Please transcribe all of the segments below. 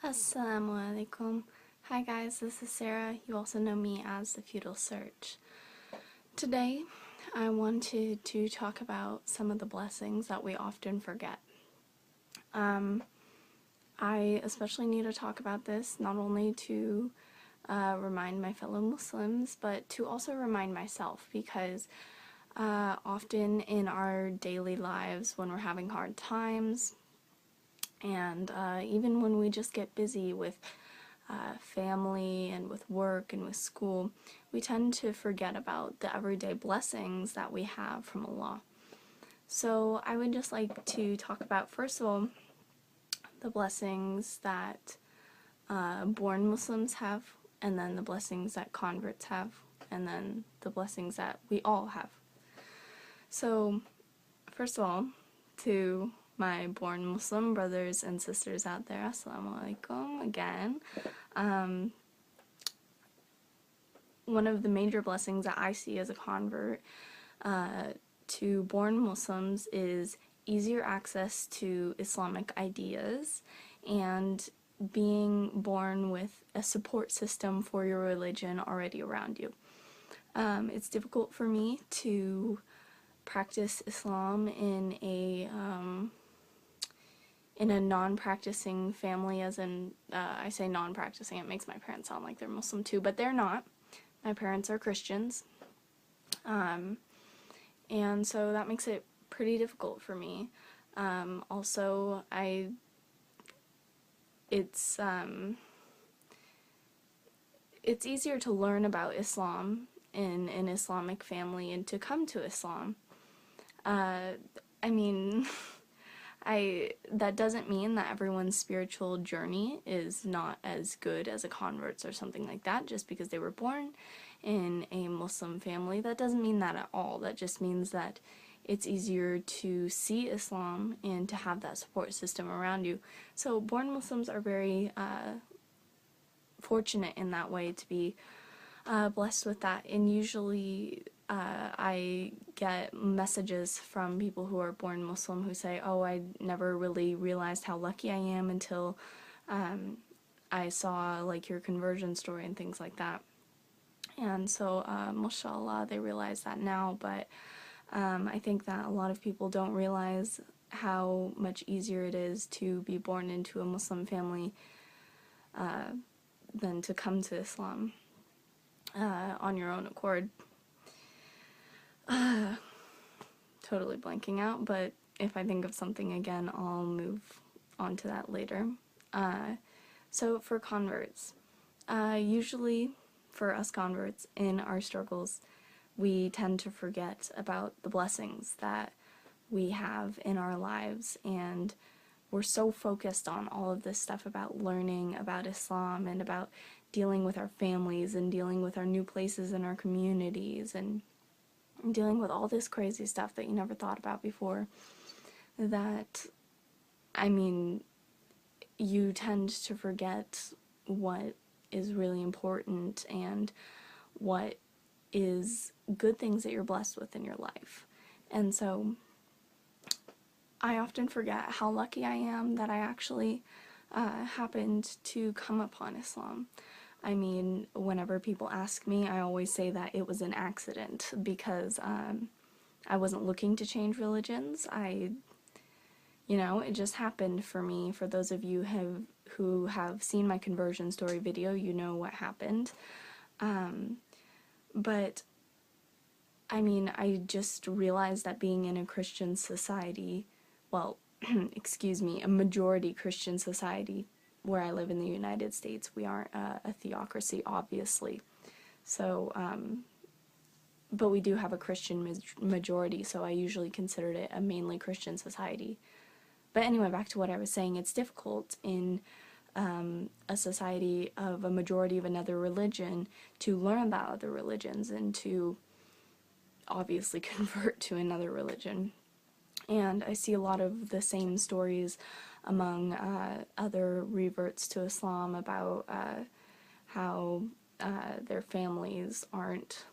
Assalamu alaikum. Hi guys, this is Sarah. You also know me as The Feudal Search. Today, I wanted to talk about some of the blessings that we often forget. I especially need to talk about this not only to remind my fellow Muslims, but to also remind myself because often in our daily lives when we're having hard times, and even when we just get busy with family and with work and with school, we tend to forget about the everyday blessings that we have from Allah. So I would just like to talk about, first of all, the blessings that born Muslims have, and then the blessings that converts have, and then the blessings that we all have. So, first of all, to my born Muslim brothers and sisters out there, Assalamu alaikum again. One of the major blessings that I see as a convert to born Muslims is easier access to Islamic ideas and being born with a support system for your religion already around you. It's difficult for me to practice Islam in a non-practicing family, as in, I say non-practicing, it makes my parents sound like they're Muslim too, but they're not. My parents are Christians, and so that makes it pretty difficult for me. Also, it's easier to learn about Islam in an Islamic family and to come to Islam. I mean, that doesn't mean that everyone's spiritual journey is not as good as a convert's or something like that, just because they were born in a Muslim family. That doesn't mean that at all. That just means that it's easier to see Islam and to have that support system around you. So born Muslims are very fortunate in that way to be blessed with that, and usually I get messages from people who are born Muslim who say, oh, I never really realized how lucky I am until I saw like your conversion story and things like that. And so mashallah, they realize that now, but I think that a lot of people don't realize how much easier it is to be born into a Muslim family than to come to Islam on your own accord. Totally blanking out, but if I think of something again, I'll move on to that later. So for converts, usually for us converts in our struggles, we tend to forget about the blessings that we have in our lives, and we're so focused on all of this stuff about learning about Islam and about dealing with our families and dealing with our new places in our communities and dealing with all this crazy stuff that you never thought about before, that, I mean, you tend to forget what is really important and what is good things that you're blessed with in your life. And so I often forget how lucky I am that I actually happened to come upon Islam. I mean, whenever people ask me, I always say that it was an accident because I wasn't looking to change religions. It just happened for me. For those of you who have seen my conversion story video, you know what happened. But, I mean, I just realized that being in a Christian society, well, excuse me, a majority Christian society, where I live in the United States, we aren't a theocracy, obviously. So, but we do have a Christian majority, so I usually considered it a mainly Christian society. But anyway, back to what I was saying, it's difficult in a society of a majority of another religion to learn about other religions and to obviously convert to another religion. And I see a lot of the same stories among other reverts to Islam about how their families aren't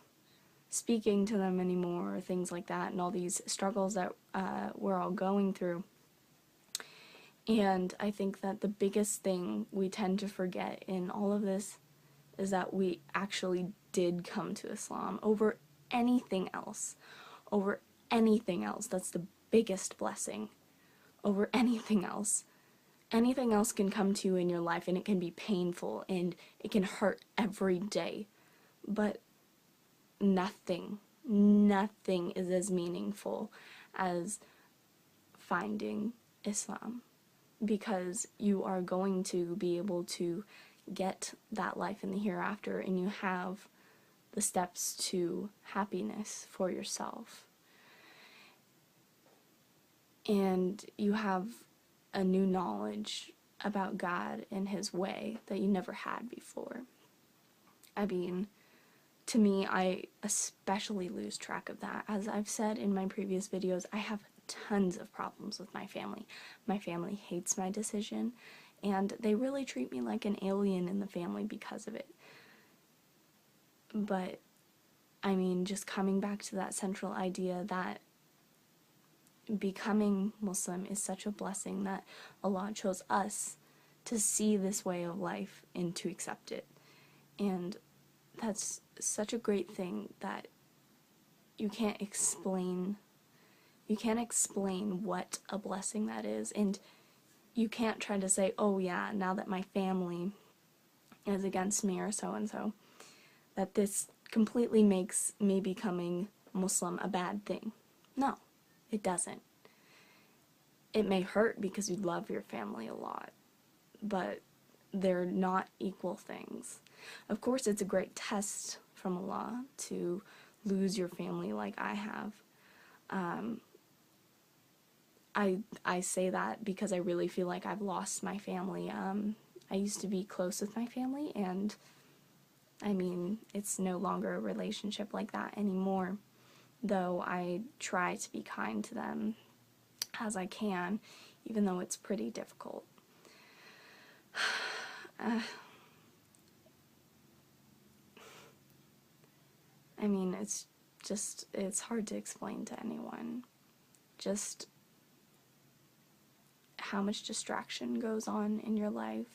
speaking to them anymore, or things like that, and all these struggles that we're all going through. And I think that the biggest thing we tend to forget in all of this is that we actually did come to Islam over anything else. Over anything else. That's the biggest blessing. Over anything else. Anything else can come to you in your life and it can be painful and it can hurt every day. But nothing is as meaningful as finding Islam, because you are going to be able to get that life in the hereafter, and you have the steps to happiness for yourself. And you have a new knowledge about God and His way that you never had before. I mean, to me, I especially lose track of that. As I've said in my previous videos, I have tons of problems with my family. My family hates my decision, and they really treat me like an alien in the family because of it. But, I mean, just coming back to that central idea that becoming Muslim is such a blessing that Allah chose us to see this way of life and to accept it. And that's such a great thing that you can't explain what a blessing that is, and you can't try to say, oh yeah, now that my family is against me or so and so, that this completely makes me becoming Muslim a bad thing. No, it doesn't. It may hurt because you love your family a lot, but they're not equal things. Of course, it's a great test from Allah to lose your family like I have. I say that because I really feel like I've lost my family. I used to be close with my family, and I mean, it's no longer a relationship like that anymore, though I try to be kind to them as I can, even though it's pretty difficult. I mean, it's hard to explain to anyone just how much distraction goes on in your life.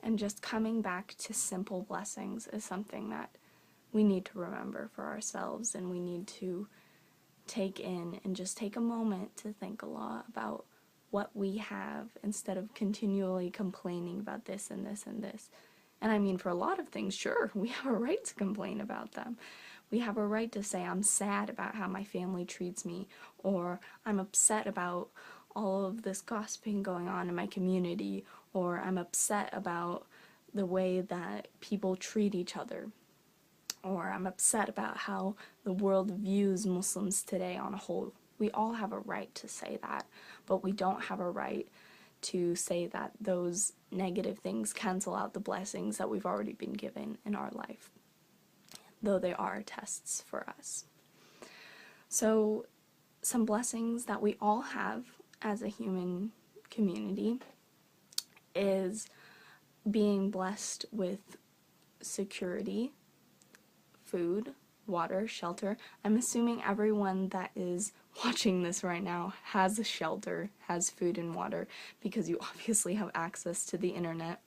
And just coming back to simple blessings is something that we need to remember for ourselves, and we need to take in and just take a moment to thank Allah about what we have instead of continually complaining about this and this and this. And I mean, for a lot of things, sure, we have a right to complain about them. We have a right to say, I'm sad about how my family treats me, or I'm upset about all of this gossiping going on in my community, or I'm upset about the way that people treat each other, or I'm upset about how the world views Muslims today on a whole. We all have a right to say that, but we don't have a right to say that those negative things cancel out the blessings that we've already been given in our life, though they are tests for us. So, some blessings that we all have as a human community is being blessed with security, food, water, shelter. I'm assuming everyone that is watching this right now has a shelter, has food and water, because you obviously have access to the internet.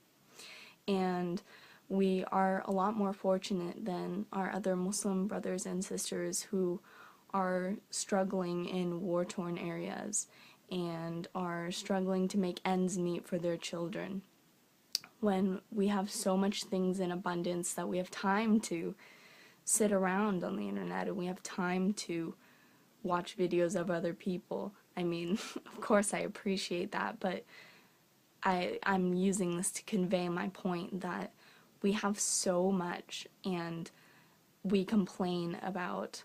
And we are a lot more fortunate than our other Muslim brothers and sisters who are struggling in war-torn areas and are struggling to make ends meet for their children. When we have so much things in abundance that we have time to sit around on the internet and we have time to watch videos of other people. I mean, of course I appreciate that, but I'm using this to convey my point that we have so much, and we complain about,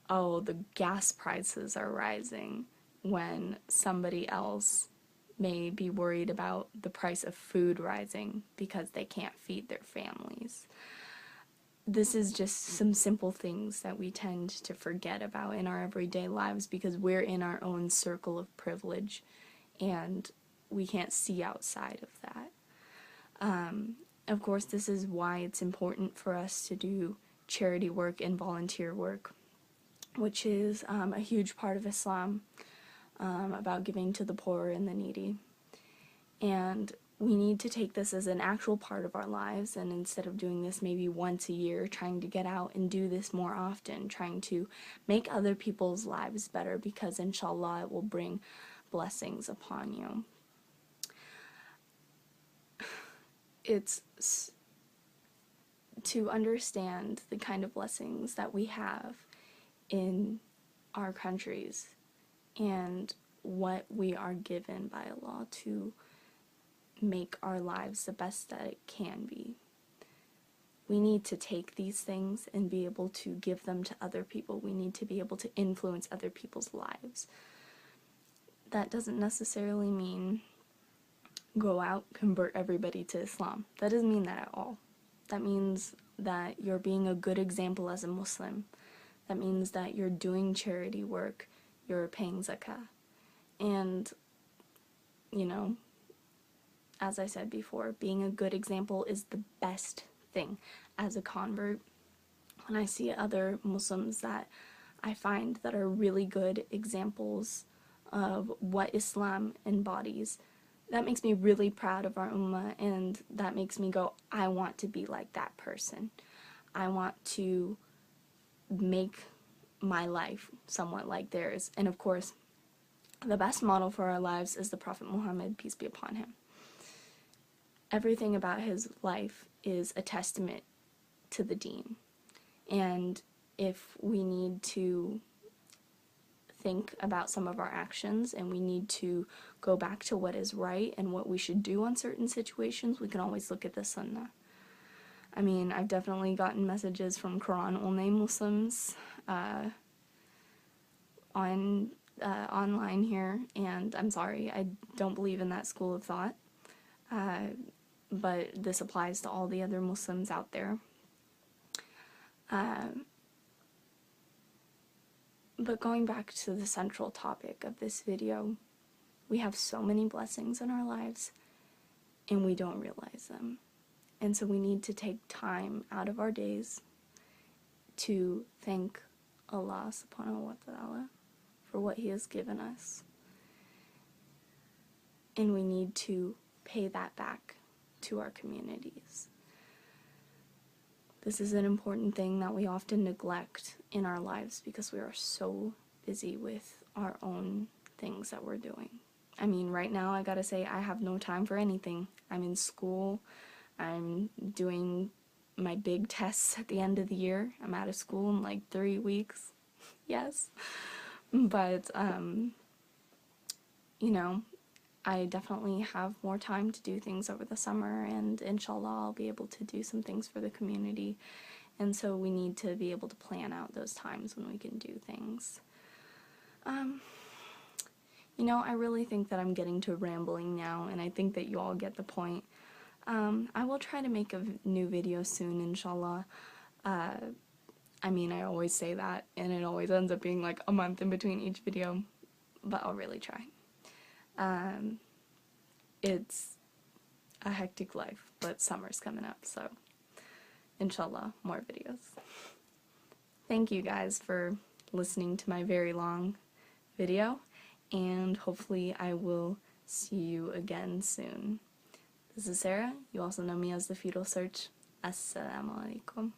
oh, the gas prices are rising, when somebody else may be worried about the price of food rising because they can't feed their families. This is just some simple things that we tend to forget about in our everyday lives because we're in our own circle of privilege and we can't see outside of that. Of course, this is why it's important for us to do charity work and volunteer work, which is a huge part of Islam, about giving to the poor and the needy. And we need to take this as an actual part of our lives, and instead of doing this maybe once a year, trying to get out and do this more often, trying to make other people's lives better, because inshallah it will bring blessings upon you. It's to understand the kind of blessings that we have in our countries and what we are given by Allah to make our lives the best that it can be. We need to take these things and be able to give them to other people. We need to be able to influence other people's lives. That doesn't necessarily mean go out, convert everybody to Islam. That doesn't mean that at all. That means that you're being a good example as a Muslim. That means that you're doing charity work, you're paying zakah. And, you know, as I said before, being a good example is the best thing. As a convert, when I see other Muslims that I find that are really good examples of what Islam embodies, that makes me really proud of our ummah, and that makes me go, I want to be like that person. I want to make my life somewhat like theirs. And of course, the best model for our lives is the Prophet Muhammad, peace be upon him. Everything about his life is a testament to the deen. And if we need to think about some of our actions and we need to go back to what is right and what we should do on certain situations, we can always look at the Sunnah. I mean, I've definitely gotten messages from Quran-only Muslims online here, and I'm sorry, I don't believe in that school of thought. But this applies to all the other Muslims out there. But going back to the central topic of this video, we have so many blessings in our lives, and we don't realize them. And so we need to take time out of our days to thank Allah subhanahu wa ta'ala for what He has given us. And we need to pay that back to our communities. This is an important thing that we often neglect in our lives because we are so busy with our own things that we're doing. I mean, right now I gotta say I have no time for anything. I'm in school, I'm doing my big tests at the end of the year. I'm out of school in like 3 weeks. Yes. But, you know, I definitely have more time to do things over the summer, and inshallah I'll be able to do some things for the community, and so we need to be able to plan out those times when we can do things. You know, I really think that I'm getting to rambling now, and I think that you all get the point. I will try to make a new video soon, inshallah. I mean, I always say that, and it always ends up being like a month in between each video, but I'll really try. It's a hectic life, but summer's coming up, so inshallah, more videos. Thank you guys for listening to my very long video, and hopefully I will see you again soon. This is Sarah. You also know me as the Fetal Search. Assalamu alaikum.